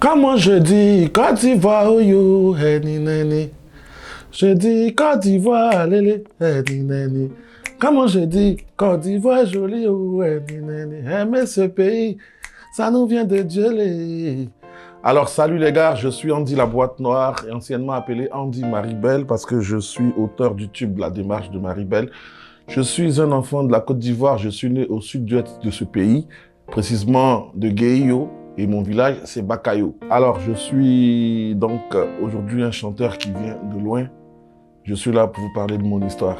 Comment je dis Côte d'Ivoire, oh yo, henny neni. Je dis Côte d'Ivoire, lélé, henny neni. Comment je dis Côte d'Ivoire, jolie, oh, henny neni. Aimer ce pays, ça nous vient de Dieu. Alors, salut les gars, je suis Andy la boîte noire, anciennement appelé Andy Maribel, parce que je suis auteur du tube La démarche de Maribel. Je suis un enfant de la Côte d'Ivoire, je suis né au sud-ouest de ce pays, précisément de Guéio, et mon village, c'est Bakayo. Alors, je suis donc aujourd'hui un chanteur qui vient de loin. Je suis là pour vous parler de mon histoire.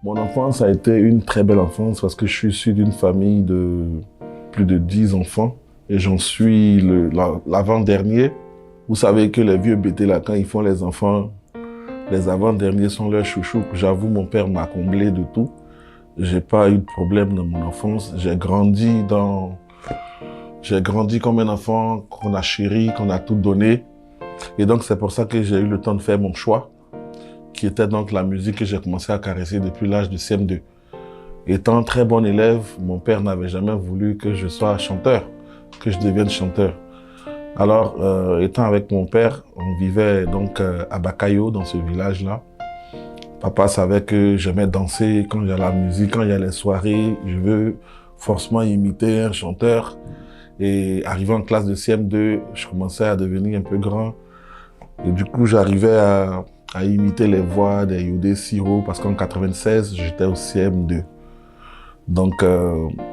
Mon enfance a été une très belle enfance parce que je suis issu d'une famille de plus de 10 enfants et j'en suis l'avant-dernier. Vous savez que les vieux bêtés là, quand ils font les enfants, les avant-derniers sont leurs chouchous. J'avoue, mon père m'a comblé de tout. J'ai pas eu de problème dans mon enfance. J'ai grandi comme un enfant qu'on a chéri, qu'on a tout donné. Et donc, c'est pour ça que j'ai eu le temps de faire mon choix, qui était donc la musique que j'ai commencé à caresser depuis l'âge de CM2. Étant très bon élève, mon père n'avait jamais voulu que je sois chanteur, que je devienne chanteur. Alors, étant avec mon père, on vivait donc à Bakayo, dans ce village-là. Papa savait que j'aimais danser quand il y a la musique, quand il y a les soirées. Je veux forcément imiter un chanteur. Et arrivé en classe de CM2, je commençais à devenir un peu grand. Et du coup, j'arrivais à imiter les voix des Yodé Siro, parce qu'en 96, j'étais au CM2. Donc,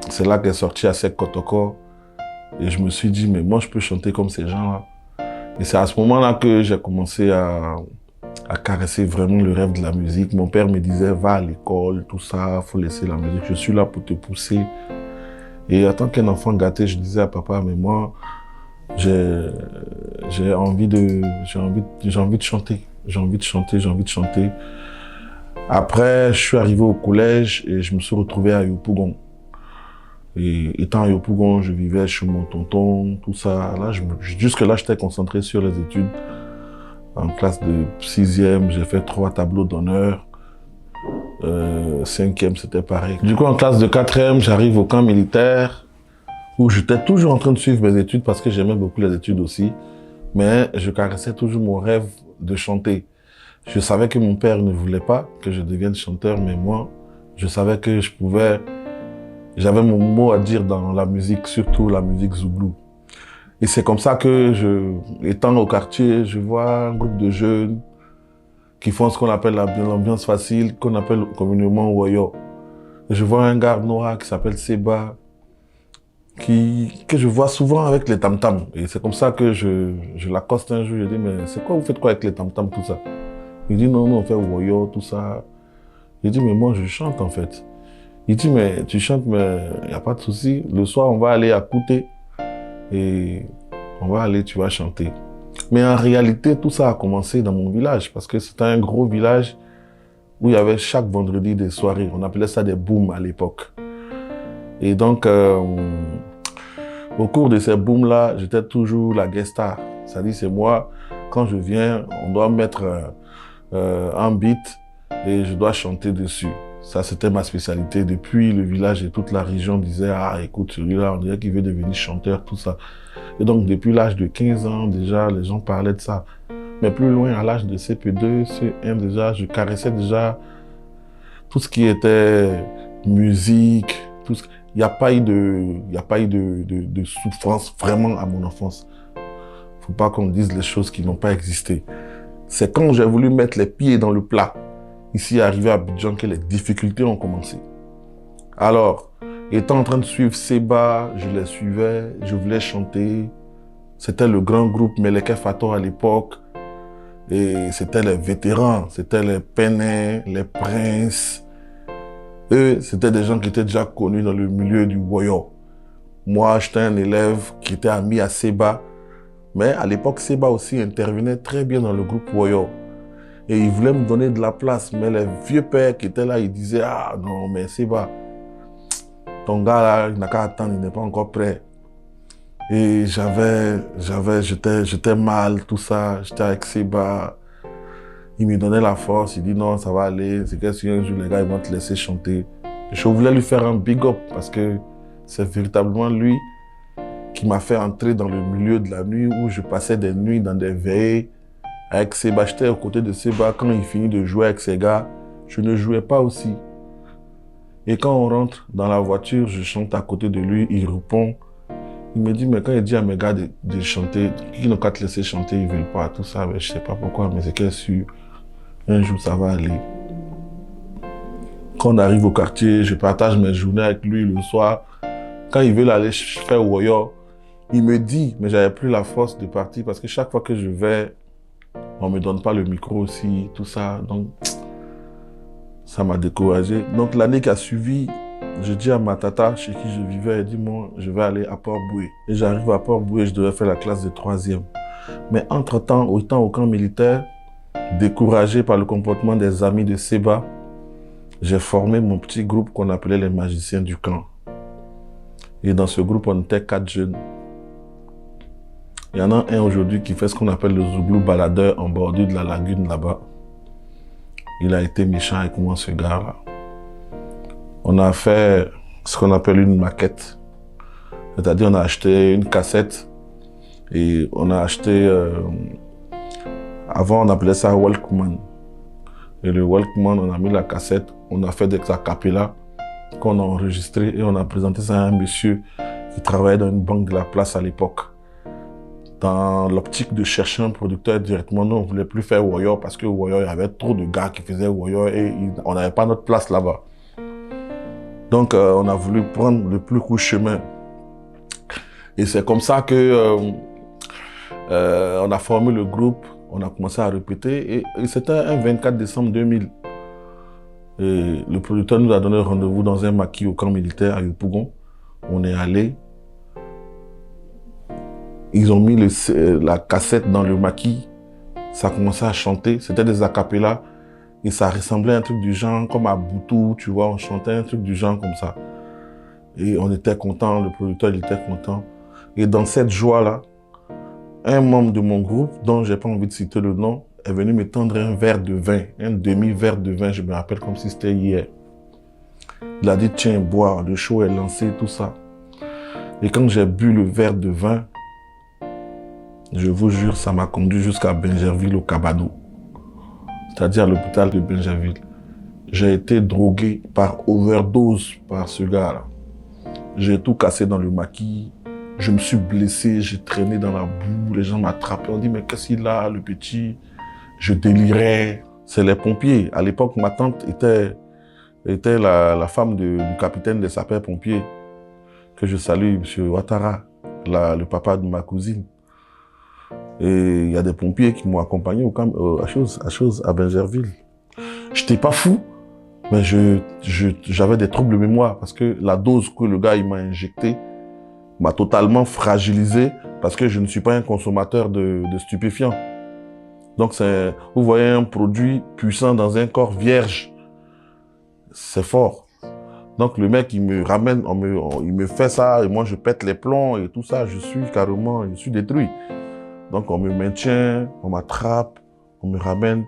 c'est là qu'est sorti Asek Kotoko. Et je me suis dit, mais moi, je peux chanter comme ces gens-là. Et c'est à ce moment-là que j'ai commencé à caresser vraiment le rêve de la musique. Mon père me disait, va à l'école, tout ça, faut laisser la musique. Je suis là pour te pousser. Et en tant qu'un enfant gâté, je disais à papa, mais moi, j'ai envie de chanter. J'ai envie de chanter. Après, je suis arrivé au collège et je me suis retrouvé à Yopougon. Et étant à Yopougon, je vivais chez mon tonton, tout ça. Là, jusque-là, j'étais concentré sur les études. En classe de 6e, j'ai fait 3 tableaux d'honneur. 5e, c'était pareil. Du coup, en classe de 4e, j'arrive au camp militaire où j'étais toujours en train de suivre mes études parce que j'aimais beaucoup les études aussi. Mais je caressais toujours mon rêve de chanter. Je savais que mon père ne voulait pas que je devienne chanteur, mais moi, je savais que je pouvais. J'avais mon mot à dire dans la musique, surtout la musique zouglou. Et c'est comme ça que, étant au quartier, je vois un groupe de jeunes qui font ce qu'on appelle l'ambiance facile, qu'on appelle communément Woyo. Et je vois un gars noir qui s'appelle Seba, que je vois souvent avec les tam-tams. Et c'est comme ça que je l'accoste un jour, je dis, mais c'est quoi, vous faites quoi avec les tam-tams, tout ça? Il dit, non, on fait Woyo, tout ça. Je dis, mais moi, je chante, en fait. Il dit, mais tu chantes, mais il n'y a pas de souci. Le soir, on va aller à Kouté et on va aller, tu vas chanter. Mais en réalité, tout ça a commencé dans mon village parce que c'était un gros village où il y avait chaque vendredi des soirées. On appelait ça des booms à l'époque. Et donc, au cours de ces booms-là, j'étais toujours la guest star. C'est-à-dire, c'est moi, quand je viens, on doit mettre un beat et je dois chanter dessus. Ça, c'était ma spécialité. Depuis, le village et toute la région disaient, ah, écoute, celui-là, on dirait qu'il veut devenir chanteur, tout ça. Et donc, depuis l'âge de 15 ans, déjà, les gens parlaient de ça. Mais plus loin, à l'âge de CP2, C1, déjà, je caressais déjà tout ce qui était musique, tout ce... Il n'y a pas eu de souffrance vraiment à mon enfance. Faut pas qu'on dise les choses qui n'ont pas existé. C'est quand j'ai voulu mettre les pieds dans le plat, ici, arrivé à Abidjan, que les difficultés ont commencé. Alors, étant en train de suivre Seba, je les suivais, je voulais chanter. C'était le grand groupe Meleke Fator à l'époque. Et c'était les vétérans, c'était les Pénins, les Princes. Eux, c'était des gens qui étaient déjà connus dans le milieu du Woyo. Moi, j'étais un élève qui était ami à Seba. Mais à l'époque, Seba aussi intervenait très bien dans le groupe Woyo. Et il voulait me donner de la place. Mais les vieux pères qui étaient là, ils disaient, ah non, mais Seba, ton gars là, il n'a qu'à attendre, il n'est pas encore prêt. Et j'étais mal, tout ça. J'étais avec Seba. Il me donnait la force. Il dit non, ça va aller. C'est qu'un jour, les gars, ils vont te laisser chanter. Je voulais lui faire un big up parce que C'est véritablement lui qui m'a fait entrer dans le milieu de la nuit où je passais des nuits dans des veillées avec Seba. J'étais aux côtés de Seba. Quand il finit de jouer avec ses gars, je ne jouais pas aussi. Et quand on rentre dans la voiture, je chante à côté de lui, il répond. Il me dit, mais quand il dit à mes gars de chanter, ils n'ont qu'à te laisser chanter, ils ne veulent pas, tout ça. Mais je ne sais pas pourquoi, mais c'est qu'elle sûr, un jour ça va aller. Quand on arrive au quartier, je partage mes journées avec lui le soir. Quand il veut aller faire Woyo, il me dit, mais j'avais plus la force de partir parce que chaque fois que je vais, on ne me donne pas le micro aussi, tout ça. Donc, ça m'a découragé. Donc, l'année qui a suivi, je dis à ma tata, chez qui je vivais, elle dit, moi, je vais aller à Port-Boué. Et j'arrive à Port-Boué, je devais faire la classe de 3e. Mais entre-temps, au camp militaire, découragé par le comportement des amis de Seba, j'ai formé mon petit groupe qu'on appelait les magiciens du camp. Et dans ce groupe, on était 4 jeunes. Il y en a un aujourd'hui qui fait ce qu'on appelle le Zouglou baladeur en bordure de la lagune là-bas. Il a été méchant avec moi, ce gars-là. On a fait ce qu'on appelle une maquette. C'est-à-dire, on a acheté une cassette et on a acheté... avant, on appelait ça Walkman. Et le Walkman, on a mis la cassette, on a fait des acapellas qu'on a enregistré et on a présenté ça à un monsieur qui travaillait dans une banque de la place à l'époque. Dans l'optique de chercher un producteur directement, nous, on ne voulait plus faire Woyo parce que Woyo, il y avait trop de gars qui faisaient Woyo et on n'avait pas notre place là-bas. Donc, on a voulu prendre le plus court chemin. Et c'est comme ça que on a formé le groupe, on a commencé à répéter et c'était un 24 décembre 2000. Et le producteur nous a donné rendez-vous dans un maquis au camp militaire à Yopougon. On est allé. Ils ont mis la cassette dans le maquis. Ça a commencé à chanter. C'était des acapellas. Et ça ressemblait à un truc du genre comme à Boutou, tu vois. On chantait un truc du genre comme ça. Et on était contents. Le producteur, il était content. Et dans cette joie-là, un membre de mon groupe, dont j'ai pas envie de citer le nom, est venu me tendre un verre de vin, un demi-verre de vin, je me rappelle comme si c'était hier. Il a dit, tiens, bois, le show est lancé, tout ça. Et quand j'ai bu le verre de vin, je vous jure, ça m'a conduit jusqu'à Bingerville, au Cabado. C'est-à-dire à l'hôpital de Bingerville. J'ai été drogué par overdose par ce gars-là. J'ai tout cassé dans le maquis. Je me suis blessé, j'ai traîné dans la boue, les gens m'attrapaient, on dit mais qu'est-ce qu'il a, le petit? Je délirais. C'est les pompiers. À l'époque, ma tante était la femme du capitaine des sapeurs-pompiers, que je salue, M. Ouattara, le papa de ma cousine. Et il y a des pompiers qui m'ont accompagné à Bingerville. Je n'étais pas fou, mais j'avais des troubles de mémoire parce que la dose que le gars il m'a injectée m'a totalement fragilisé parce que je ne suis pas un consommateur de stupéfiants. Donc, vous voyez un produit puissant dans un corps vierge, c'est fort. Donc, le mec, il me ramène, il me fait ça et moi, je pète les plombs et tout ça, je suis détruit. Donc, on me maintient, on m'attrape, on me ramène,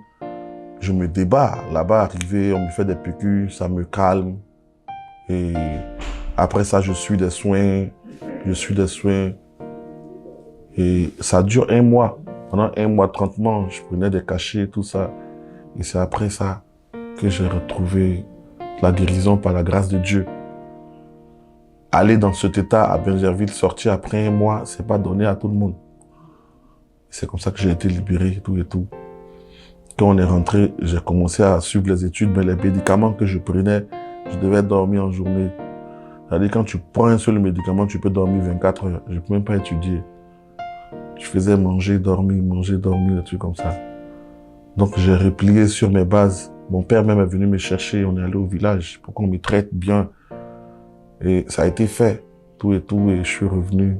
je me débat. Là-bas, arrivé, on me fait des piqûres, ça me calme. Et après ça, je suis des soins. Et ça dure 1 mois. Pendant 1 mois de traitement, je prenais des cachets, tout ça. Et c'est après ça que j'ai retrouvé la guérison par la grâce de Dieu. Aller dans cet état à Bingerville, sortir après 1 mois, c'est pas donné à tout le monde. C'est comme ça que j'ai été libéré et tout. Quand on est rentré, j'ai commencé à suivre les études, mais les médicaments que je prenais, je devais dormir en journée. C'est-à-dire, quand tu prends un seul médicament, tu peux dormir 24 heures. Je ne peux même pas étudier. Je faisais manger, dormir, des trucs comme ça. Donc, j'ai replié sur mes bases. Mon père même est venu me chercher. On est allé au village pour qu'on me traite bien. Et ça a été fait. Tout, et je suis revenu.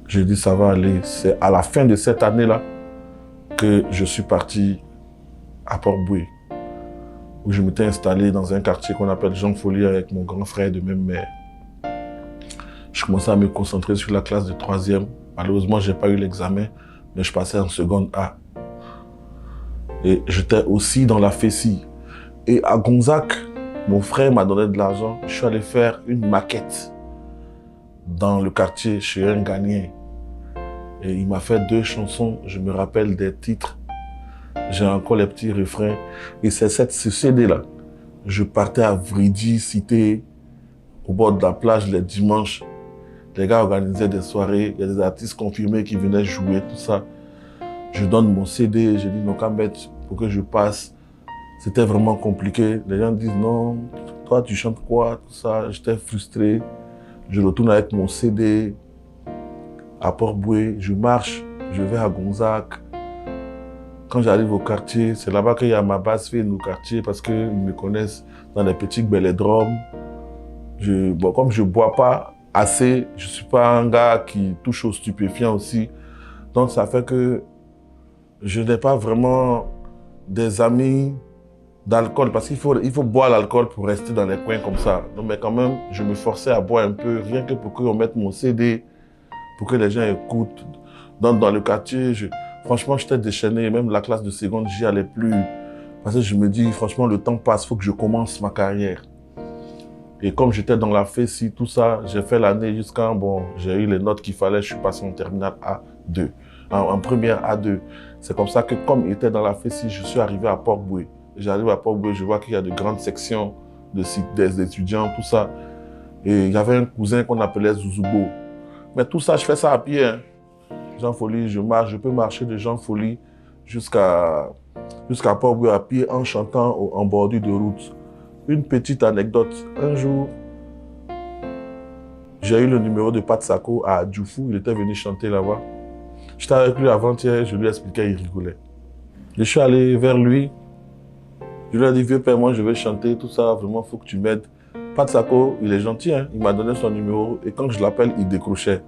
J'ai dit, ça va aller. C'est à la fin de cette année-là que je suis parti à Port-Boué, où je m'étais installé dans un quartier qu'on appelle Jean Follier avec mon grand frère de même mère. Je commençais à me concentrer sur la classe de 3e. Malheureusement, je n'ai pas eu l'examen, mais je passais en seconde A. Et j'étais aussi dans la FESI. Et à Gonzac, mon frère m'a donné de l'argent. Je suis allé faire une maquette dans le quartier chez un Ghanéen. Et il m'a fait 2 chansons, je me rappelle des titres. J'ai encore les petits refrains. Et c'est ce CD-là. Je partais à Vridi, cité, au bord de la plage les dimanches. Les gars organisaient des soirées, il y a des artistes confirmés qui venaient jouer, tout ça. Je donne mon CD, j'ai dit non, qu'à mettre pour que je passe. C'était vraiment compliqué. Les gens disent non, toi tu chantes quoi, tout ça. J'étais frustré. Je retourne avec mon CD à Port-Boué, je marche, je vais à Gonzague. Quand j'arrive au quartier, c'est là-bas qu'il y a ma base fille au quartier parce qu'ils me connaissent dans les petits bélodromes. Bon, comme je ne bois pas assez, je ne suis pas un gars qui touche aux stupéfiants aussi. Donc ça fait que je n'ai pas vraiment des amis d'alcool parce qu'il faut boire l'alcool pour rester dans les coins comme ça. Donc, mais quand même, je me forçais à boire un peu, rien que pour qu'on mette mon CD, pour que les gens écoutent. Donc dans le quartier, franchement, j'étais déchaîné. Même la classe de seconde, j'y allais plus. Parce que je me dis, franchement, le temps passe, il faut que je commence ma carrière. Et comme j'étais dans la FESI, tout ça, j'ai fait l'année jusqu'à, bon, j'ai eu les notes qu'il fallait, je suis passé en terminale A2, en première A2. C'est comme ça que, comme il était dans la FESI, je suis arrivé à Port-Boué. J'arrive à Port-Boué, je vois qu'il y a de grandes sections des étudiants, tout ça. Et il y avait un cousin qu'on appelait Zouzoubo. Mais tout ça, je fais ça à pied. Hein. Jean Folie, je marche, je peux marcher de Jean Folie jusqu'à Port-Boué à pied en chantant en bordure de route. Une petite anecdote. Un jour, j'ai eu le numéro de Pat Sako à Djoufou. Il était venu chanter là-bas. J'étais avec lui avant-hier, je lui expliquais, il rigolait. Je suis allé vers lui. Je lui ai dit, vieux père, moi je vais chanter, tout ça, vraiment, il faut que tu m'aides. Pat Sako, il est gentil, hein? Il m'a donné son numéro et quand je l'appelle, il décrochait.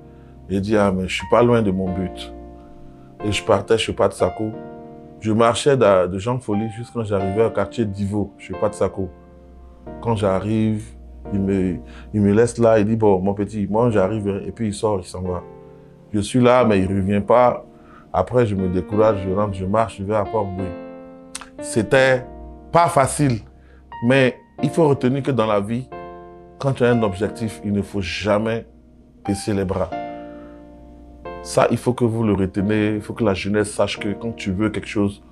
J'ai dit, ah, mais je suis pas loin de mon but. Et je partais chez Pat Sako. Je marchais de Jean Folie jusqu'à quand j'arrivais au quartier d'Ivo, chez Pat Sako. Quand j'arrive, il me laisse là, il dit, bon, mon petit, moi j'arrive, et puis il sort, il s'en va. Je suis là, mais il ne revient pas. Après, je me décourage, je rentre, je marche, je vais à Port-Boué. C'était pas facile, mais il faut retenir que dans la vie, quand tu as un objectif, il ne faut jamais baisser les bras. Ça, il faut que vous le reteniez, il faut que la jeunesse sache que quand tu veux quelque chose,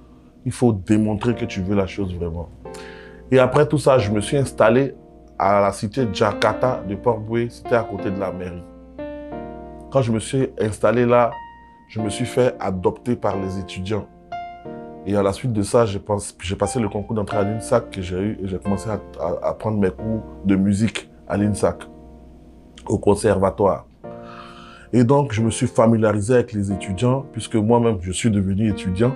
il faut démontrer que tu veux la chose vraiment. Et après tout ça, je me suis installé à la cité Jakarta de Port-Boué, c'était à côté de la mairie. Quand je me suis installé là, je me suis fait adopter par les étudiants. Et à la suite de ça, j'ai passé le concours d'entrée à l'INSAC que j'ai eu et j'ai commencé à prendre mes cours de musique à l'INSAC, au conservatoire. Et donc, je me suis familiarisé avec les étudiants, puisque moi-même, je suis devenu étudiant.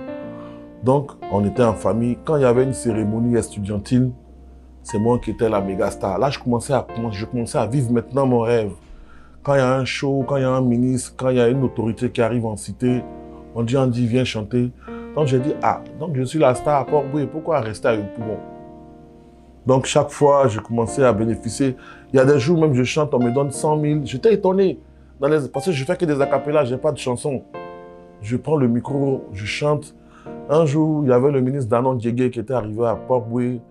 Donc, on était en famille. Quand il y avait une cérémonie estudiantine, c'est moi qui étais la méga star. Là, je commençais à vivre maintenant mon rêve. Quand il y a un show, quand il y a un ministre, quand il y a une autorité qui arrive en cité, on dit, Andy, viens chanter. Donc, j'ai dit, ah, donc je suis la star à Port-Boué, pourquoi rester à Yopougon? Donc, chaque fois, je commençais à bénéficier. Il y a des jours, même, je chante, on me donne 100 000. J'étais étonné. Parce que je fais que des acapellas, je n'ai pas de chansons. Je prends le micro, je chante. Un jour, il y avait le ministre Danon Diégué qui était arrivé à Port-Boué,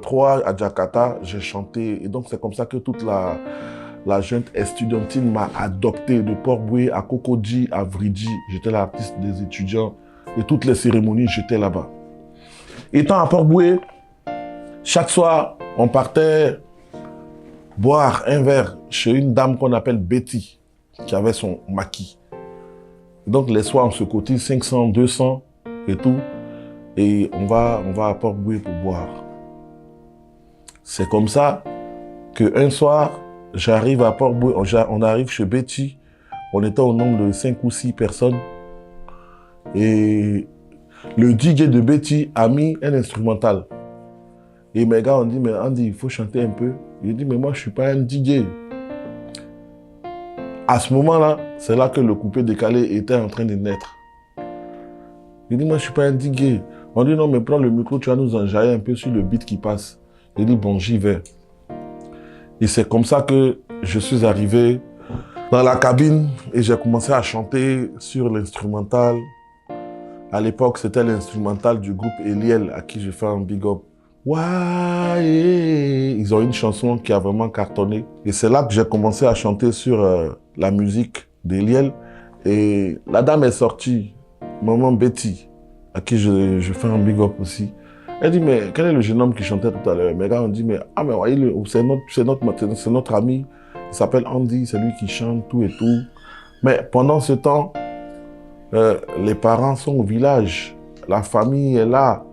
3 à Jakarta, j'ai chanté. Et donc, c'est comme ça que toute la jeune estudiantine m'a adopté de Port-Boué à Cocody, à Vridi. J'étais l'artiste des étudiants. Et toutes les cérémonies, j'étais là-bas. Étant à Port-Boué, chaque soir, on partait boire un verre chez une dame qu'on appelle Betty, qui avait son maquis. Donc, les soirs, on se cotise 500, 200 et tout. Et on va à Port-Boué pour boire. C'est comme ça qu'un soir, j'arrive à Port-Boué, on arrive chez Betty. On était au nombre de 5 ou 6 personnes. Et le DJ de Betty a mis un instrumental. Et mes gars ont dit, mais Andy, il faut chanter un peu. Il dit, mais moi, je ne suis pas un DJ. À ce moment-là, c'est là que le coupé décalé était en train de naître. Il dit, moi, je ne suis pas un DJ. On dit, non, mais prends le micro, tu vas nous enjailler un peu sur le beat qui passe. Il dit, bon, j'y vais. Et c'est comme ça que je suis arrivé dans la cabine et j'ai commencé à chanter sur l'instrumental. À l'époque, c'était l'instrumental du groupe Eliel, à qui je fais un big up. Ouais, ils ont une chanson qui a vraiment cartonné. Et c'est là que j'ai commencé à chanter sur la musique d'Eliel. Et la dame est sortie, maman Betty, à qui je fais un big up aussi. Elle dit, mais quel est le jeune homme qui chantait tout à l'heure? Mes gars ont dit, mais ah, mais voyez, c'est notre ami. Il s'appelle Andy, c'est lui qui chante tout et tout. Mais pendant ce temps, les parents sont au village. La famille est là.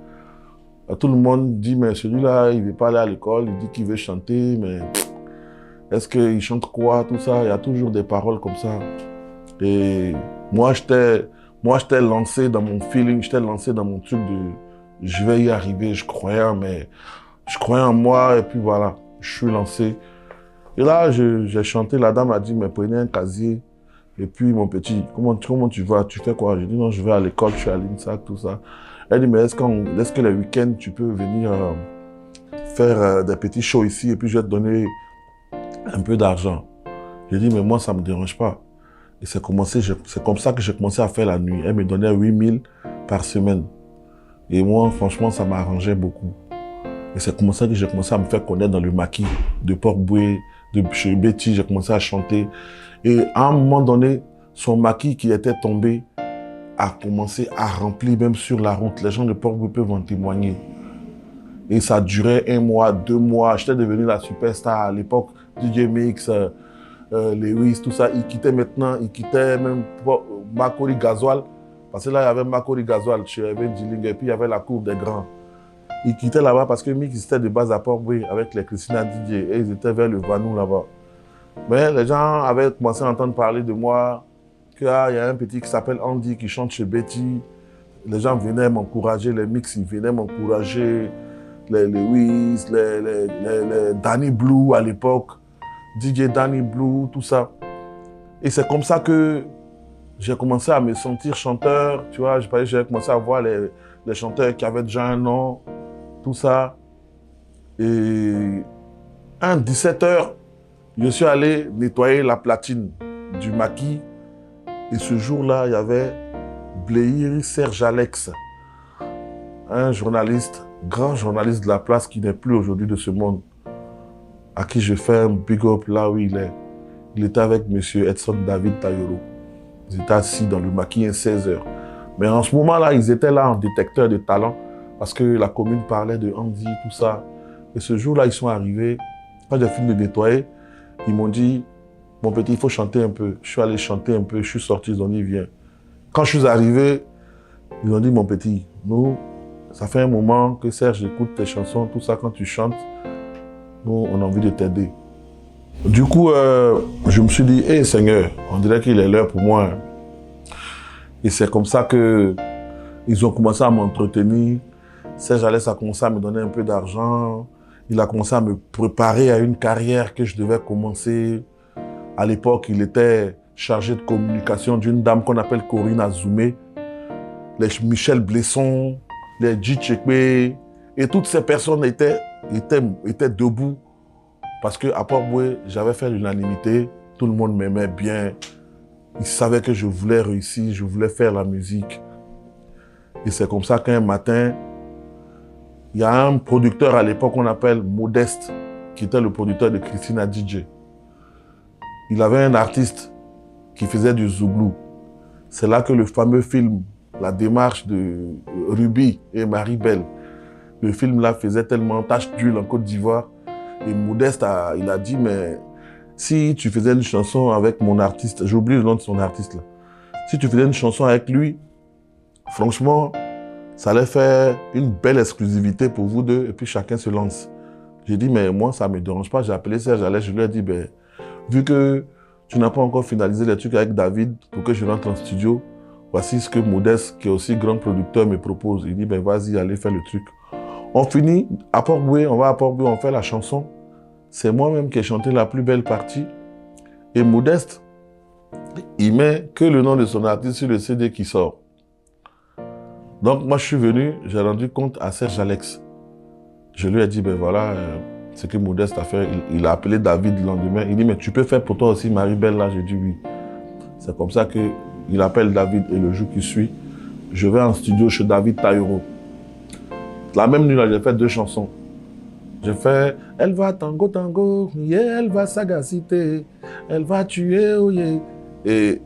Tout le monde dit, mais celui-là, il ne veut pas aller à l'école. Il dit qu'il veut chanter, mais est-ce qu'il chante quoi, tout ça? Il y a toujours des paroles comme ça. Et moi, j'étais lancé dans mon feeling, j'étais lancé dans mon truc de je vais y arriver, je croyais en moi, et puis voilà, je suis lancé. Et là, j'ai chanté, la dame a dit, mais prenez un casier. Et puis, mon petit, comment tu vas? Tu fais quoi? J'ai dit, non, je vais à l'école, je suis à l'INSAC, tout ça. Elle dit, mais est-ce que les week-ends, tu peux venir faire des petits shows ici, et puis je vais te donner un peu d'argent. J'ai dit, mais moi, ça ne me dérange pas. Et c'est comme ça que j'ai commencé à faire la nuit. Elle me donnait 8000 par semaine. Et moi, franchement, ça m'arrangeait beaucoup. Et c'est comme ça que j'ai commencé à me faire connaître dans le maquis de Port-Boué, de chez Betty. J'ai commencé à chanter. Et à un moment donné, son maquis qui était tombé a commencé à remplir même sur la route. Les gens de Port-Boué peuvent en témoigner. Et ça durait 1 mois, 2 mois. J'étais devenu la superstar à l'époque. DJ Mix, Lewis, tout ça. Ils quittaient même Makori Gasoil. Parce que là, il y avait Makori Gasoil, il y avait Djiling, et puis il y avait la cour des grands. Ils quittaient là-bas parce que Mix était de base à Port-Boué avec les Christina DJ. Et ils étaient vers le Vanou là-bas. Mais les gens avaient commencé à entendre parler de moi. Qu'il y a un petit qui s'appelle Andy qui chante chez Betty. Les gens venaient m'encourager, les Mix, ils venaient m'encourager. Les Lewis, les Danny Blue à l'époque. DJ Danny Blue, tout ça. Et c'est comme ça que j'ai commencé à me sentir chanteur, tu vois. J'ai commencé à voir les chanteurs qui avaient déjà un nom, tout ça. Et à 17h, je suis allé nettoyer la platine du maquis. Et ce jour-là, il y avait Bléiri Serge Alex, un journaliste, grand journaliste de la place qui n'est plus aujourd'hui de ce monde, à qui je fais un big up là où il est. Il était avec M. Edson David Tayoro. Ils étaient assis dans le maquis à 16h. Mais en ce moment-là, ils étaient là en détecteur de talent parce que la commune parlait de Andy, tout ça. Et ce jour-là, ils sont arrivés. Quand j'ai fini de nettoyer, ils m'ont dit, mon petit, il faut chanter un peu. Je suis allé chanter un peu, je suis sorti, ils ont dit, viens. Quand je suis arrivé, ils ont dit, mon petit, nous, ça fait un moment que Serge écoute tes chansons, tout ça, quand tu chantes, nous, on a envie de t'aider. Du coup, je me suis dit, hé Seigneur, on dirait qu'il est l'heure pour moi. Et c'est comme ça qu'ils ont commencé à m'entretenir. Serge Alès a commencé à me donner un peu d'argent. Il a commencé à me préparer à une carrière que je devais commencer. À l'époque, il était chargé de communication d'une dame qu'on appelle Corinne Azoumé, les Michel Blesson, les Djitchekwe, et toutes ces personnes étaient debout parce qu'à Port-Boué, j'avais fait l'unanimité, tout le monde m'aimait bien, ils savaient que je voulais réussir, je voulais faire la musique. Et c'est comme ça qu'un matin, il y a un producteur à l'époque qu'on appelle Modeste, qui était le producteur de Christina DJ. Il avait un artiste qui faisait du zouglou. C'est là que le fameux film, La démarche de Ruby et Marie-Belle, le film là faisait tellement tache d'huile en Côte d'Ivoire. Et Modeste, il a dit, mais si tu faisais une chanson avec mon artiste, j'ai oublié le nom de son artiste là, si tu faisais une chanson avec lui, franchement, ça allait faire une belle exclusivité pour vous deux et puis chacun se lance. J'ai dit, mais moi, ça ne me dérange pas. J'ai appelé Serge Alès, je lui ai dit, ben, vu que tu n'as pas encore finalisé les trucs avec David pour que je rentre en studio, voici ce que Modeste, qui est aussi grand producteur, me propose. Il dit, ben vas-y, allez faire le truc. On finit à Port-Boué, on va à Port-Boué, on fait la chanson. C'est moi-même qui ai chanté la plus belle partie. Et Modeste, il met que le nom de son artiste sur le CD qui sort. Donc moi je suis venu, j'ai rendu compte à Serge Alex. Je lui ai dit, ben voilà, ce que Modeste a fait. Il a appelé David le lendemain. Il dit, mais tu peux faire pour toi aussi Marie-Belle là? J'ai dit oui. C'est comme ça qu'il appelle David et le jour qui suit, je vais en studio chez David Tayoro. La même nuit là, j'ai fait 2 chansons. Je fais, elle va tango tango, yeah, elle va sagacité, elle va tuer, oh yeah. Et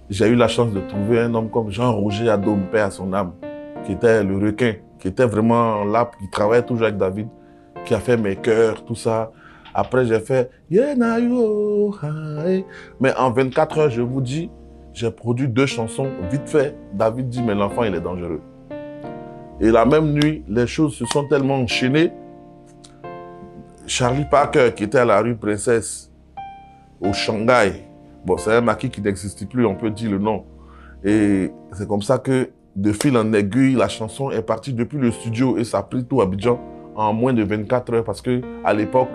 j'ai eu la chance de trouver un homme comme Jean-Roger Adom, paix à son âme, qui était le requin, qui était vraiment là, qui travaillait toujours avec David, qui a fait mes chœurs, tout ça. Après, j'ai fait yeah, na, yo, hi. Mais en 24 heures, je vous dis, j'ai produit 2 chansons vite fait. David dit, mais l'enfant, il est dangereux. Et la même nuit, les choses se sont tellement enchaînées. Charlie Parker, qui était à la rue Princesse, au Shanghai, bon, c'est un maquis qui n'existe plus, on peut dire le nom. Et c'est comme ça que, de fil en aiguille, la chanson est partie depuis le studio et ça a pris tout Abidjan en moins de 24 heures parce qu'à l'époque,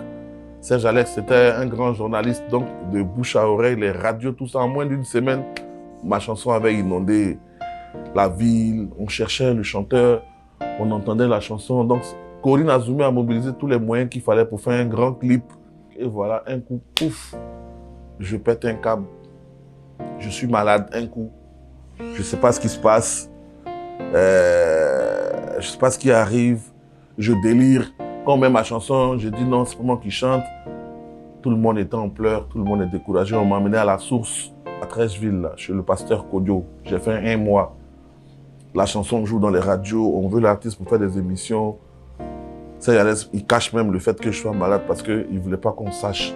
Serge Alex, c'était un grand journaliste, donc de bouche à oreille, les radios, tout ça, en moins d'une semaine, ma chanson avait inondé la ville, on cherchait le chanteur, on entendait la chanson. Donc, Corinne Azoumé a mobilisé tous les moyens qu'il fallait pour faire un grand clip. Et voilà, un coup, pouf, je pète un câble. Je suis malade, un coup. Je ne sais pas ce qui se passe. Je ne sais pas ce qui arrive. Je délire. Quand même ma chanson, je dis non, c'est pas moi qui chante. Tout le monde était en pleurs, tout le monde est découragé. On m'a emmené à la source, à Trècheville, là, chez le pasteur Kodio. J'ai fait 1 mois. La chanson joue dans les radios, on veut l'artiste pour faire des émissions. Il cache même le fait que je sois malade parce qu'il ne voulait pas qu'on sache.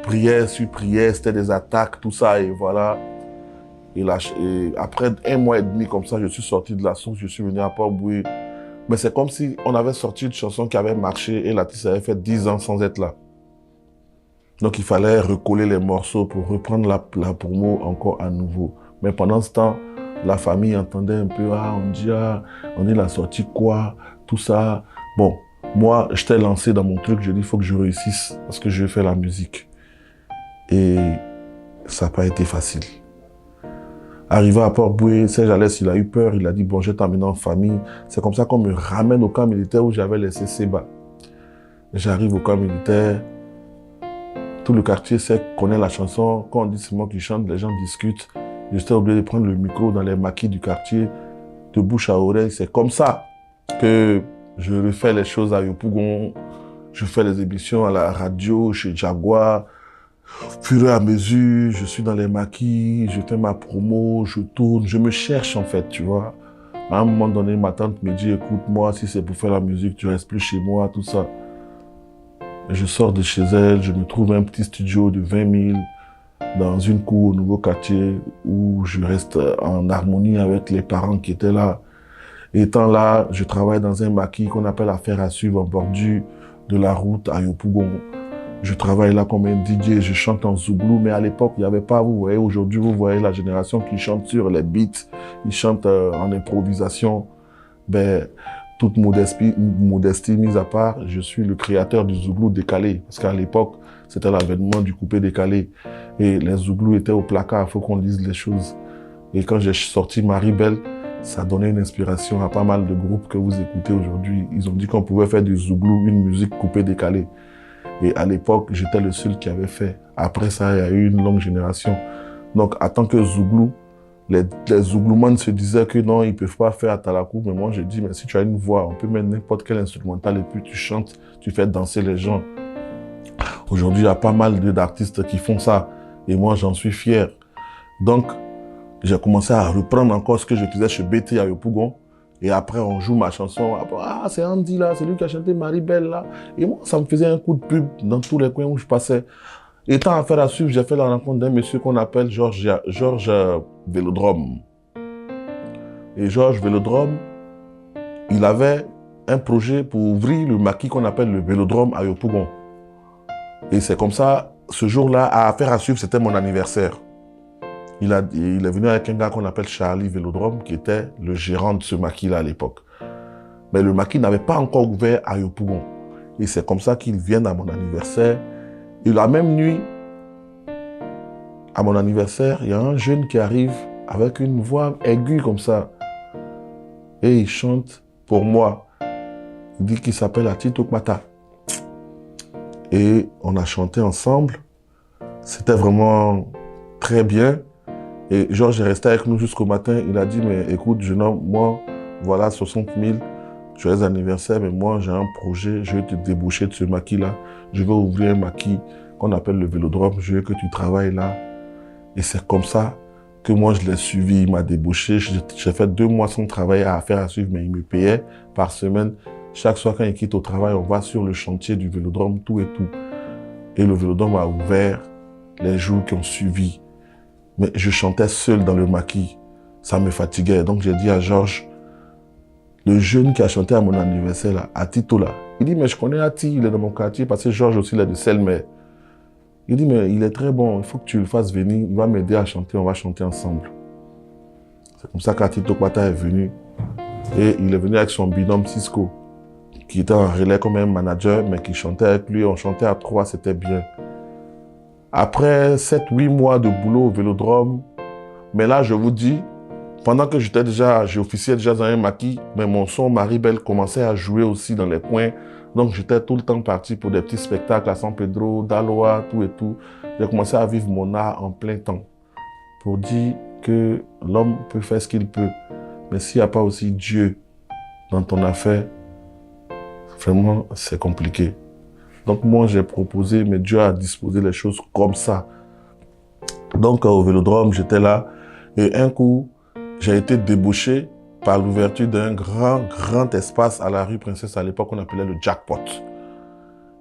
Prière sur prière, c'était des attaques, tout ça, et voilà. Et après 1 mois et demi comme ça, je suis sorti de la source, je suis venu à Port-Bouillet. Mais c'est comme si on avait sorti une chanson qui avait marché et l'artiste avait fait 10 ans sans être là. Donc il fallait recoller les morceaux pour reprendre la promo encore à nouveau. Mais pendant ce temps, la famille entendait un peu, on dit, on est la sortie quoi, tout ça. Bon, moi, j'étais lancé dans mon truc, je dis, il faut que je réussisse parce que je vais faire la musique. Et ça n'a pas été facile. Arrivé à Port-Bouillet, Serge Alès, il a eu peur, il a dit, bon, je vais t'emmener en famille. C'est comme ça qu'on me ramène au camp militaire où j'avais laissé Seba. J'arrive au camp militaire, tout le quartier connaît la chanson. Quand on dit c'est moi qui chante, les gens discutent. J'étais obligé de prendre le micro dans les maquis du quartier, de bouche à oreille. C'est comme ça que je refais les choses à Yopougon. Je fais les émissions à la radio, chez Jaguar. Fur et à mesure, je suis dans les maquis, je fais ma promo, je tourne, je me cherche en fait, tu vois. À un moment donné, ma tante me dit, écoute, moi, si c'est pour faire la musique, tu restes plus chez moi, tout ça. Je sors de chez elle, je me trouve un petit studio de 20 000 dans une cour au nouveau quartier où je reste en harmonie avec les parents qui étaient là. Étant là, je travaille dans un maquis qu'on appelle Affaires à suivre en bordure de la route à Yopougon. Je travaille là comme un DJ, je chante en zouglou, mais à l'époque, il n'y avait pas, vous voyez, aujourd'hui, vous voyez la génération qui chante sur les beats, ils chantent en improvisation. Ben, toute modestie mise à part, je suis le créateur du zouglou décalé. Parce qu'à l'époque, c'était l'avènement du coupé décalé. Et les zouglous étaient au placard, il faut qu'on lise les choses. Et quand j'ai sorti Marie-Belle, ça donnait une inspiration à pas mal de groupes que vous écoutez aujourd'hui. Ils ont dit qu'on pouvait faire du zouglou, une musique coupée décalée. Et à l'époque, j'étais le seul qui avait fait. Après ça, il y a eu une longue génération. Donc, en tant que zouglou, les zougloumans se disaient que non, ils ne peuvent pas faire à Talakou. Mais moi, je dis, mais si tu as une voix, on peut mettre n'importe quel instrumental et puis tu chantes, tu fais danser les gens. Aujourd'hui, il y a pas mal d'artistes qui font ça. Et moi, j'en suis fier. Donc, j'ai commencé à reprendre encore ce que je faisais chez BT à Yopougon. Et après, on joue ma chanson. Ah, c'est Andy là, c'est lui qui a chanté Marie-Belle là. Et moi, ça me faisait un coup de pub dans tous les coins où je passais. Étant affaire à suivre, j'ai fait la rencontre d'un monsieur qu'on appelle Georges Vélodrome. Et Georges Vélodrome, il avait un projet pour ouvrir le maquis qu'on appelle le Vélodrome à Yopougon. Et c'est comme ça, ce jour-là, à affaire à suivre, c'était mon anniversaire. Il est venu avec un gars qu'on appelle Charlie Vélodrome, qui était le gérant de ce maquis-là à l'époque. Mais le maquis n'avait pas encore ouvert à Yopougon. Et c'est comme ça qu'ils viennent à mon anniversaire. Et la même nuit, à mon anniversaire, il y a un jeune qui arrive avec une voix aiguë comme ça. Et il chante pour moi. Il dit qu'il s'appelle Atito Kmata. Et on a chanté ensemble. C'était vraiment très bien. Et Georges est resté avec nous jusqu'au matin. Il a dit, mais écoute, jeune homme, moi, voilà 60 000. joyeux anniversaire, mais moi j'ai un projet, je vais te débaucher de ce maquis-là. Je vais ouvrir un maquis qu'on appelle le Vélodrome, je veux que tu travailles là. Et c'est comme ça que moi je l'ai suivi, il m'a débauché. J'ai fait 2 mois sans travail à faire à suivre, mais il me payait par semaine. Chaque soir quand il quitte au travail, on va sur le chantier du Vélodrome, tout et tout. Et le Vélodrome a ouvert les jours qui ont suivi. Mais je chantais seul dans le maquis. Ça me fatiguait. Donc j'ai dit à Georges, le jeune qui a chanté à mon anniversaire, là, à Tito, là, il dit, mais je connais Ati, il est dans mon quartier, parce que Georges aussi, il est de Selmer. Il dit, mais il est très bon, il faut que tu le fasses venir, il va m'aider à chanter, on va chanter ensemble. C'est comme ça qu'Ati Tokpata est venu. Et il est venu avec son binôme Cisco, qui était en relais comme un manager, mais qui chantait avec lui, on chantait à 3, c'était bien. Après 7-8 mois de boulot au Vélodrome, mais là, je vous dis, pendant que j'ai officié déjà dans un maquis, mais mon son Marie-Belle commençait à jouer aussi dans les coins. Donc j'étais tout le temps parti pour des petits spectacles à San Pedro, Daloa, tout et tout. J'ai commencé à vivre mon art en plein temps. Pour dire que l'homme peut faire ce qu'il peut. Mais s'il n'y a pas aussi Dieu dans ton affaire, vraiment c'est compliqué. Donc moi j'ai proposé, mais Dieu a disposé les choses comme ça. Donc au Vélodrome, j'étais là. Et un coup, j'ai été débauché par l'ouverture d'un grand espace à la rue Princesse. À l'époque, on appelait le Jackpot.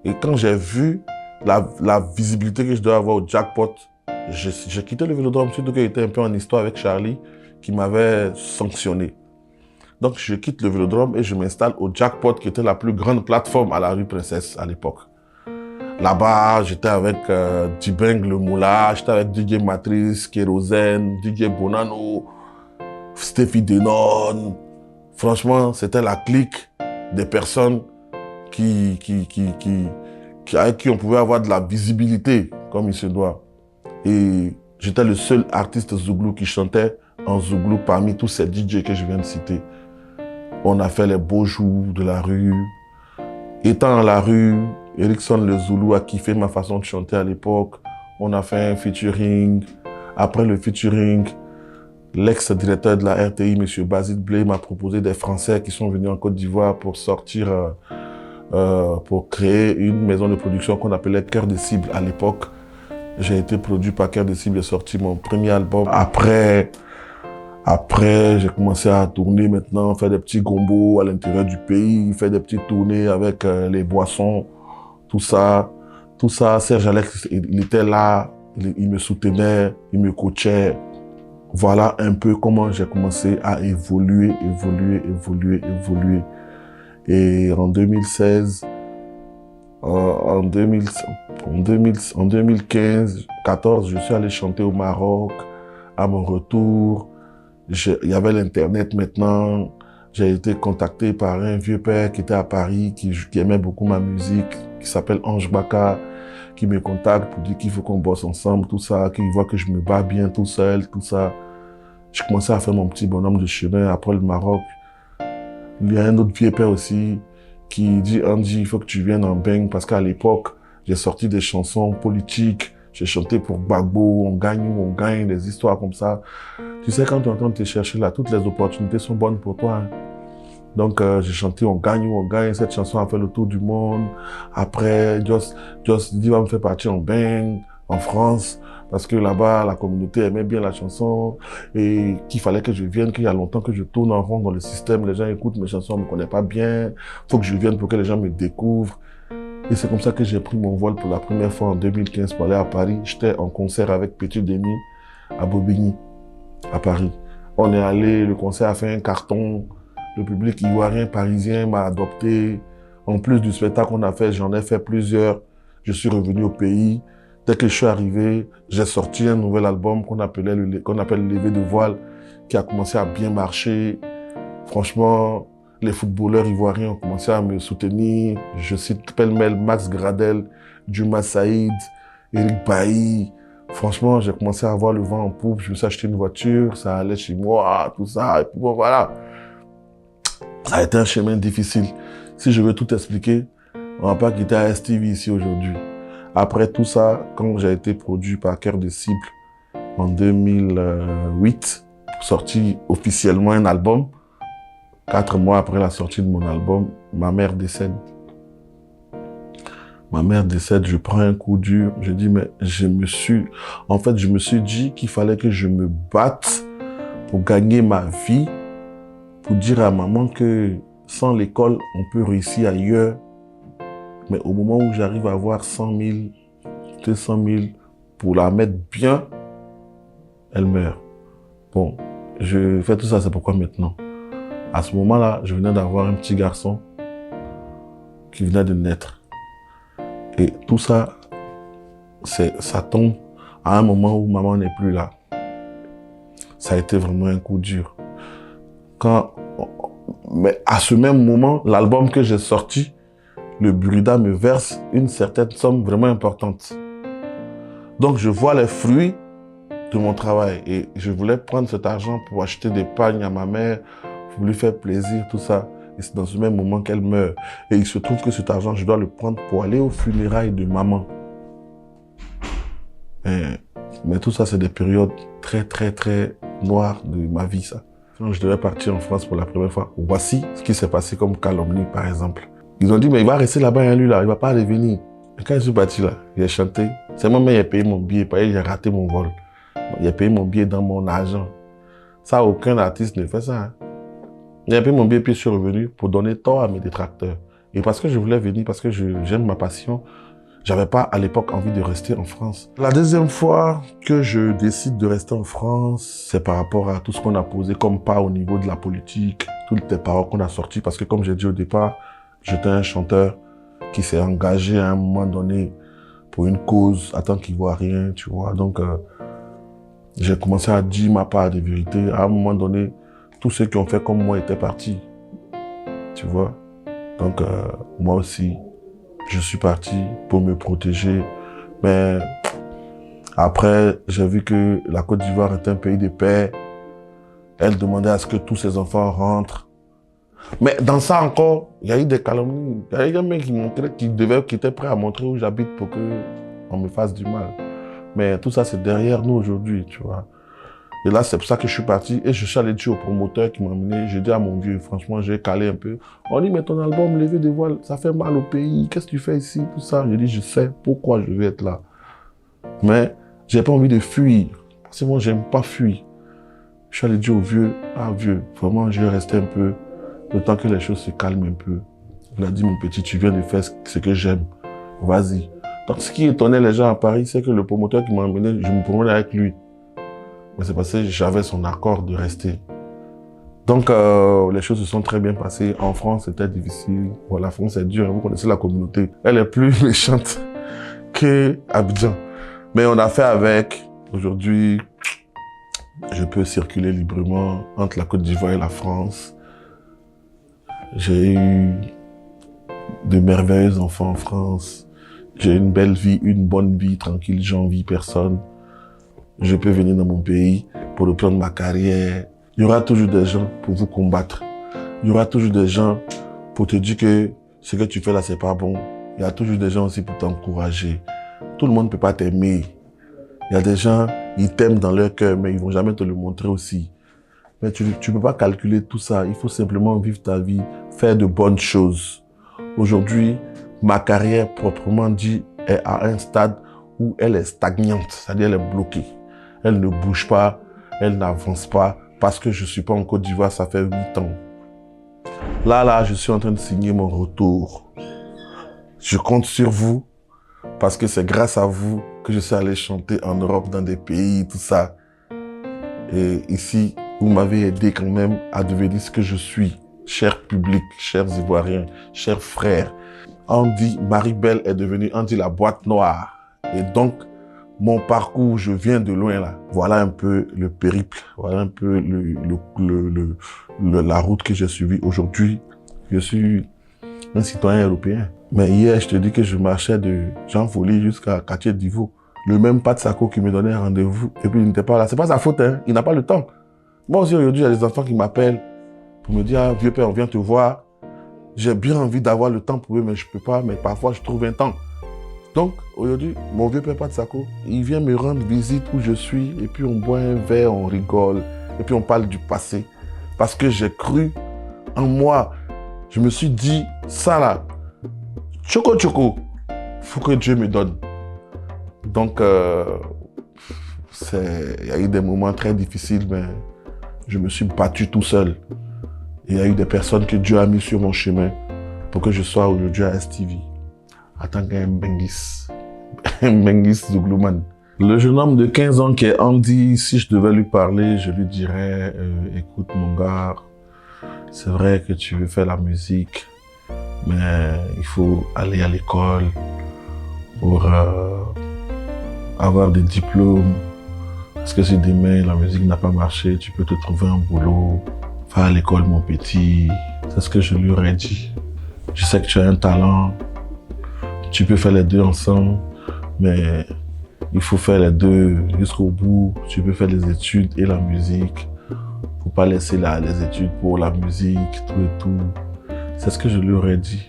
Et quand j'ai vu la visibilité que je dois avoir au Jackpot, j'ai quitté le Vélodrome, surtout qu'il était un peu en histoire avec Charlie, qui m'avait sanctionné. Donc, je quitte le Vélodrome et je m'installe au Jackpot, qui était la plus grande plateforme à la rue Princesse à l'époque. Là-bas, j'étais avec Dibeng le Moula, j'étais avec DJ Matrice, Kérosène, DJ Bonano, Steffi Denon. Franchement, c'était la clique des personnes avec qui on pouvait avoir de la visibilité, comme il se doit. Et j'étais le seul artiste Zouglou qui chantait en Zouglou parmi tous ces DJ que je viens de citer. On a fait les beaux jours de la rue. Étant dans la rue, Erickson le Zoulou a kiffé ma façon de chanter à l'époque. On a fait un featuring. Après le featuring, l'ex-directeur de la RTI, M. Basile Blé, m'a proposé des Français qui sont venus en Côte d'Ivoire pour sortir, pour créer une maison de production qu'on appelait Cœur de Cible à l'époque. J'ai été produit par Cœur de Cible et sorti mon premier album. Après, j'ai commencé à tourner maintenant, faire des petits gombos à l'intérieur du pays, faire des petites tournées avec les boissons, tout ça. Serge Alex, il était là, il me soutenait, il me coachait. Voilà un peu comment j'ai commencé à évoluer. Et en 2016, en 2015, 14, je suis allé chanter au Maroc. À mon retour, il y avait l'Internet maintenant. J'ai été contacté par un vieux père qui était à Paris, qui aimait beaucoup ma musique, qui s'appelle Ange Baka, qui me contacte pour dire qu'il faut qu'on bosse ensemble, tout ça, qu'il voit que je me bats bien tout seul, tout ça. J'ai commencé à faire mon petit bonhomme de chemin après le Maroc. Il y a un autre vieux père aussi qui dit, Andy, il faut que tu viennes en Beng, parce qu'à l'époque, j'ai sorti des chansons politiques, j'ai chanté pour Gbagbo, on gagne, des histoires comme ça. Tu sais, quand tu es en train de te chercher là, toutes les opportunités sont bonnes pour toi. Hein. Donc, j'ai chanté on gagne. Cette chanson a fait le tour du monde. Après, Just dit va me faire partir en Beng, en France, parce que là-bas, la communauté aimait bien la chanson et qu'il fallait que je vienne, qu'il y a longtemps que je tourne en rond dans le système. Les gens écoutent mes chansons, on ne me connaît pas bien. Faut que je vienne pour que les gens me découvrent. Et c'est comme ça que j'ai pris mon vol pour la première fois en 2015 pour aller à Paris. J'étais en concert avec Petit Demi à Bobigny, à Paris. On est allé, le concert a fait un carton. Le public ivoirien, parisien m'a adopté. En plus du spectacle qu'on a fait, j'en ai fait plusieurs. Je suis revenu au pays. Dès que je suis arrivé, j'ai sorti un nouvel album qu'on appelle Levé de voile, qui a commencé à bien marcher. Franchement, les footballeurs ivoiriens ont commencé à me soutenir. Je cite pêle-mêle Max Gradel, Djuma Saïd, Eric Bailly. Franchement, j'ai commencé à avoir le vent en poupe. Je me suis acheté une voiture, ça allait chez moi, tout ça. Et puis bon, voilà. Ça a été un chemin difficile. Si je veux tout expliquer, on va pas quitter ASTV ici aujourd'hui. Après tout ça, quand j'ai été produit par Cœur de Cible en 2008, sorti officiellement un album, 4 mois après la sortie de mon album, ma mère décède. Ma mère décède, je prends un coup dur. Je dis, mais je me suis dit qu'il fallait que je me batte pour gagner ma vie, pour dire à maman que sans l'école, on peut réussir ailleurs. Mais au moment où j'arrive à avoir 100 000, 200 000 pour la mettre bien, elle meurt. Bon, je fais tout ça, c'est pourquoi maintenant. À ce moment-là, je venais d'avoir un petit garçon qui venait de naître. Et tout ça, ça tombe à un moment où maman n'est plus là. Ça a été vraiment un coup dur. Mais à ce même moment, l'album que j'ai sorti, le Burida me verse une certaine somme vraiment importante. Donc je vois les fruits de mon travail et je voulais prendre cet argent pour acheter des pagnes à ma mère, pour lui faire plaisir, tout ça. Et c'est dans ce même moment qu'elle meurt. Et il se trouve que cet argent, je dois le prendre pour aller aux funérailles de maman. Mais tout ça, c'est des périodes très, très, très noires de ma vie, ça. Quand je devais partir en France pour la première fois, voici ce qui s'est passé comme calomnie, par exemple. Ils ont dit, mais il va rester là-bas, lui, là, il va pas revenir. Et quand je suis parti là, j'ai chanté. C'est moi-même qui ai payé mon billet, j'ai raté mon vol. Il a payé mon billet dans mon argent. Ça, aucun artiste ne fait ça. Hein. Il a payé mon billet, puis je suis revenu pour donner tort à mes détracteurs. Et parce que je voulais venir, parce que j'aime ma passion, j'avais pas à l'époque envie de rester en France. La deuxième fois que je décide de rester en France, c'est par rapport à tout ce qu'on a posé comme pas au niveau de la politique, toutes les paroles qu'on a sorties. Parce que comme j'ai dit au départ, j'étais un chanteur qui s'est engagé à un moment donné pour une cause, à tant qu'il voit rien, tu vois. Donc, j'ai commencé à dire ma part de vérité. À un moment donné, tous ceux qui ont fait comme moi étaient partis. Tu vois. Donc, moi aussi, je suis parti pour me protéger. Mais après, j'ai vu que la Côte d'Ivoire est un pays de paix. Elle demandait à ce que tous ses enfants rentrent. Mais dans ça encore, il y a eu des calomnies. Il y a eu un mec qui était prêt à montrer où j'habite pour qu'on me fasse du mal. Mais tout ça, c'est derrière nous aujourd'hui, tu vois. Et là, c'est pour ça que je suis parti et je suis allé dire au promoteur qui m'a amené. J'ai dit à mon vieux, franchement, j'ai calé un peu. On dit, mais ton album, Lever des voiles, ça fait mal au pays. Qu'est-ce que tu fais ici, tout ça. J'ai dit, je sais pourquoi je vais être là. Mais j'ai pas envie de fuir. Parce que moi, j'aime pas fuir. Je suis allé dire au vieux, vieux, vraiment, je vais rester un peu, le temps que les choses se calment un peu. Il a dit, mon petit, tu viens de faire ce que j'aime. Vas-y. Donc, ce qui étonnait les gens à Paris, c'est que le promoteur qui m'a emmené, je me promenais avec lui. Mais c'est parce que j'avais son accord de rester. Donc, les choses se sont très bien passées. En France, c'était difficile. Bon, la France est dure. Vous connaissez la communauté. Elle est plus méchante qu'Abidjan. Mais on a fait avec. Aujourd'hui, je peux circuler librement entre la Côte d'Ivoire et la France. J'ai eu de merveilleux enfants en France. J'ai une belle vie, une bonne vie, tranquille, j'envie personne. Je peux venir dans mon pays pour reprendre ma carrière. Il y aura toujours des gens pour vous combattre. Il y aura toujours des gens pour te dire que ce que tu fais là, c'est pas bon. Il y a toujours des gens aussi pour t'encourager. Tout le monde ne peut pas t'aimer. Il y a des gens, ils t'aiment dans leur cœur, mais ils vont jamais te le montrer aussi. Mais tu ne peux pas calculer tout ça. Il faut simplement vivre ta vie, faire de bonnes choses. Aujourd'hui, ma carrière, proprement dit, est à un stade où elle est stagnante, c'est-à-dire elle est bloquée. Elle ne bouge pas, elle n'avance pas, parce que je ne suis pas en Côte d'Ivoire, ça fait 8 ans. Là, je suis en train de signer mon retour. Je compte sur vous, parce que c'est grâce à vous que je suis allé chanter en Europe, dans des pays, tout ça. Et ici, vous m'avez aidé quand même à devenir ce que je suis. Cher public, chers Ivoiriens, chers frères. On dit, Marie-Belle est devenue, on dit la boîte noire. Et donc, mon parcours, je viens de loin là. Voilà un peu le périple, voilà un peu la route que j'ai suivie. Aujourd'hui, je suis un citoyen européen. Mais hier, je te dis que je marchais de Jean Folly jusqu'à Quartier d'Ivo. Le même Pat Sako qui me donnait un rendez-vous et puis il n'était pas là. C'est pas sa faute, hein. Il n'a pas le temps. Moi aussi, aujourd'hui, il y a des enfants qui m'appellent pour me dire, vieux père, on vient te voir. J'ai bien envie d'avoir le temps pour eux, mais je peux pas. Mais parfois, je trouve un temps. Donc, aujourd'hui, mon vieux père Pat Sako, il vient me rendre visite où je suis. Et puis, on boit un verre, on rigole. Et puis, on parle du passé. Parce que j'ai cru en moi, je me suis dit, ça là, choco, faut que Dieu me donne. Donc, il y a eu des moments très difficiles, mais je me suis battu tout seul. Et il y a eu des personnes que Dieu a mis sur mon chemin pour que je sois aujourd'hui à STV, en tant qu'un Mbengis, Mbengis Zouglouman. Le jeune homme de 15 ans qui est Andy, si je devais lui parler, je lui dirais, écoute mon gars, c'est vrai que tu veux faire la musique, mais il faut aller à l'école pour avoir des diplômes. Parce que si demain la musique n'a pas marché, tu peux te trouver un boulot. Va à l'école mon petit. C'est ce que je lui aurais dit. Je sais que tu as un talent. Tu peux faire les deux ensemble, mais il faut faire les deux jusqu'au bout. Tu peux faire les études et la musique. Faut pas laisser les études pour la musique, tout et tout. C'est ce que je lui aurais dit.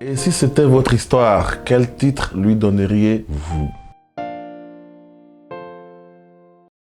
Et si c'était votre histoire, quel titre lui donneriez-vous?